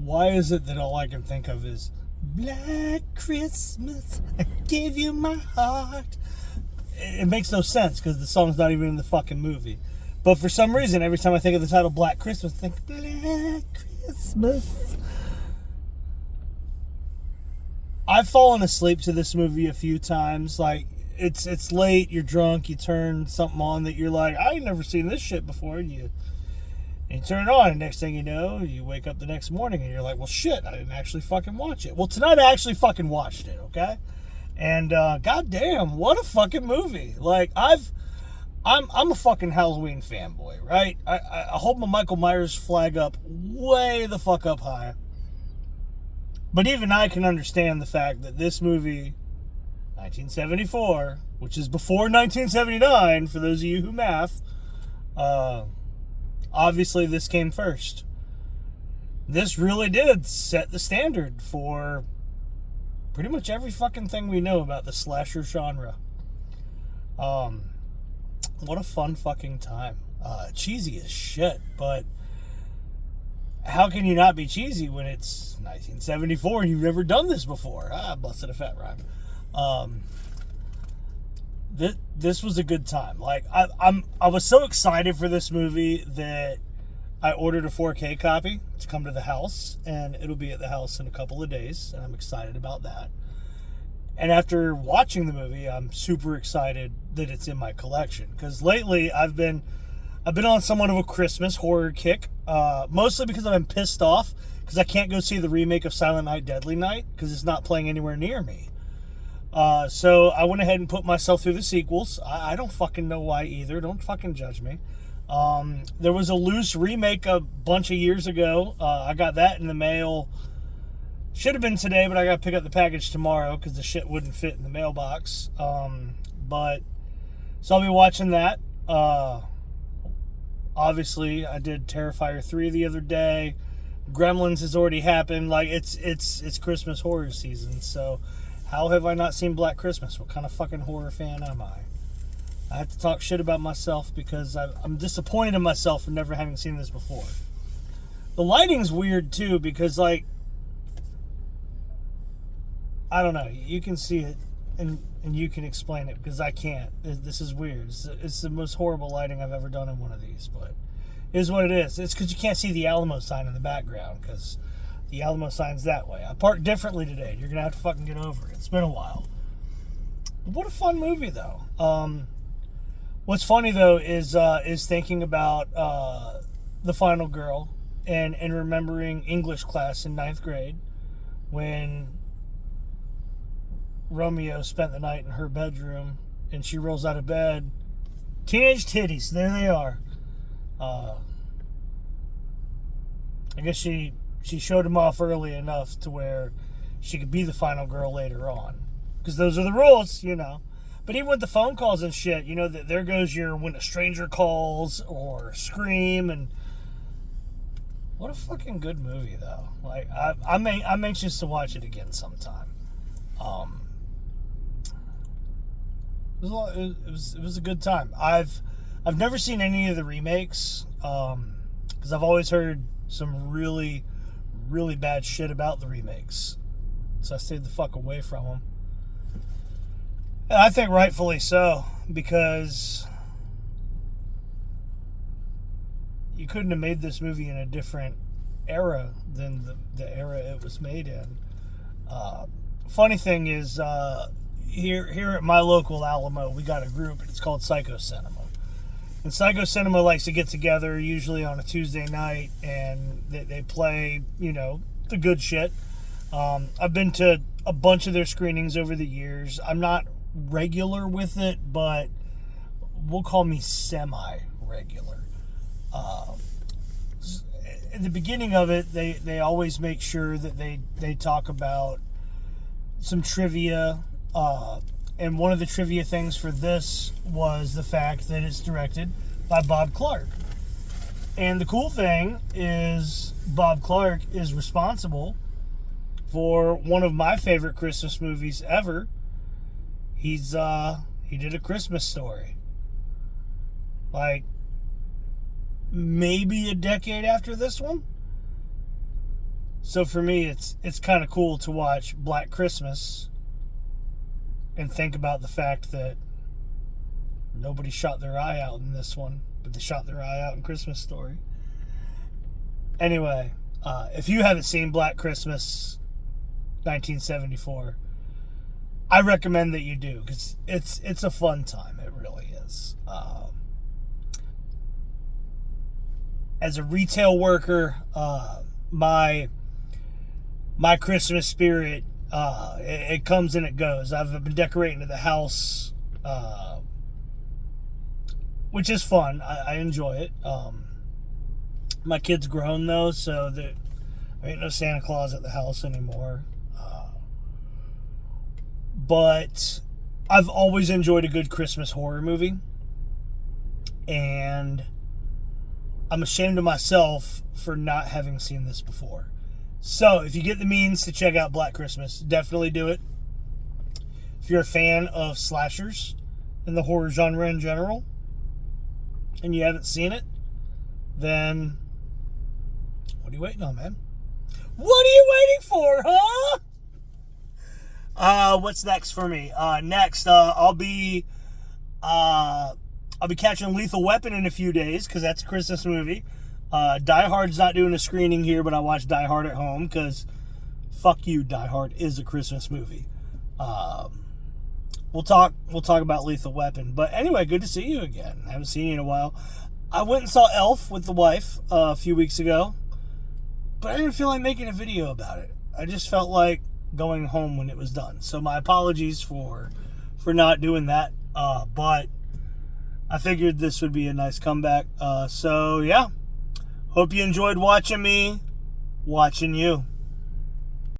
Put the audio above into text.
Why is it that all I can think of is Black Christmas, I gave you my heart? It makes no sense because the song's not even in the fucking movie. But for some reason, every time I think of the title Black Christmas, I think Black Christmas. I've fallen asleep to this movie a few times. Like, it's late, you're drunk, you turn something on that you're like, I ain't never seen this shit before. And you turn it on, and next thing you know, you wake up the next morning and you're like, well, shit, I didn't actually fucking watch it. Well, tonight I actually fucking watched it, okay? And goddamn, what a fucking movie! Like, I'm a fucking Halloween fanboy, right? I hold my Michael Myers flag up way the fuck up high. But even I can understand the fact that this movie, 1974, which is before 1979, for those of you who math, obviously this came first. This really did set the standard for pretty much every fucking thing we know about the slasher genre. What a fun fucking time. Cheesy as shit, but how can you not be cheesy when it's 1974 and you've never done this before? Busted a fat rhyme. This was a good time. Like, I was so excited for this movie that I ordered a 4K copy to come to the house, and it'll be at the house in a couple of days, and I'm excited about that. And after watching the movie, I'm super excited that it's in my collection, because lately I've been on somewhat of a Christmas horror kick, mostly because I've been pissed off because I can't go see the remake of Silent Night, Deadly Night because it's not playing anywhere near me. So I went ahead and put myself through the sequels. I don't fucking know why either. Don't fucking judge me. There was a loose remake a bunch of years ago. I got that in the mail. Should have been today, but I got to pick up the package tomorrow because the shit wouldn't fit in the mailbox. So I'll be watching that. Obviously, I did Terrifier 3 the other day. Gremlins has already happened. Like, it's Christmas horror season, so how have I not seen Black Christmas? What kind of fucking horror fan am I? I have to talk shit about myself because I'm disappointed in myself for never having seen this before. The lighting's weird, too, because, like, I don't know. You can see it, and you can explain it, because I can't. This is weird. It's the most horrible lighting I've ever done in one of these, but it is what it is. It's because you can't see the Alamo sign in the background, because the Alamo sign's that way. I parked differently today. You're going to have to fucking get over it. It's been a while. But what a fun movie, though. What's funny, though, is thinking about The Final Girl and remembering English class in 9th grade when Romeo spent the night in her bedroom and she rolls out of bed. Teenage titties, there they are. I guess she showed him off early enough to where she could be the final girl later on. Because those are the rules, you know. But even with the phone calls and shit, you know, that there goes your When a Stranger Calls or Scream, and what a fucking good movie, though. Like, I'm anxious to watch it again sometime. It was a good time. I've never seen any of the remakes because I've always heard some really, really bad shit about the remakes, so I stayed the fuck away from them. And I think rightfully so, because you couldn't have made this movie in a different era than the era it was made in. Funny thing is, here at my local Alamo, we got a group. It's called Psycho Cinema. And Psycho Cinema likes to get together usually on a Tuesday night, and they play, you know, the good shit. I've been to a bunch of their screenings over the years. I'm not regular with it, but we'll call me semi-regular. At the beginning of it, they always make sure that they talk about some trivia. And one of the trivia things for this was the fact that it's directed by Bob Clark. And the cool thing is Bob Clark is responsible for one of my favorite Christmas movies ever. He did A Christmas Story. Like, maybe a decade after this one. So for me, it's kind of cool to watch Black Christmas and think about the fact that nobody shot their eye out in this one, but they shot their eye out in Christmas Story. Anyway, if you haven't seen Black Christmas 1974, I recommend that you do, because it's a fun time. It really is. As a retail worker, my Christmas spirit, it comes and it goes. I've been decorating the house, which is fun. I enjoy it. My kid's grown though, so there ain't no Santa Claus at the house anymore. But I've always enjoyed a good Christmas horror movie, and I'm ashamed of myself for not having seen this before. So if you get the means to check out Black Christmas, definitely do it. If you're a fan of slashers and the horror genre in general, and you haven't seen it, then what are you waiting on, man? What are you waiting for, huh? What's next for me? Next, I'll be catching Lethal Weapon in a few days, because that's a Christmas movie. Die Hard's not doing a screening here, but I watched Die Hard at home, because fuck you, Die Hard is a Christmas movie. We'll talk about Lethal Weapon. But anyway, good to see you again. I haven't seen you in a while. I went and saw Elf with the wife a few weeks ago, but I didn't feel like making a video about it. I just felt like going home when it was done. So my apologies for not doing that. But I figured this would be a nice comeback. So yeah, hope you enjoyed watching me, watching you.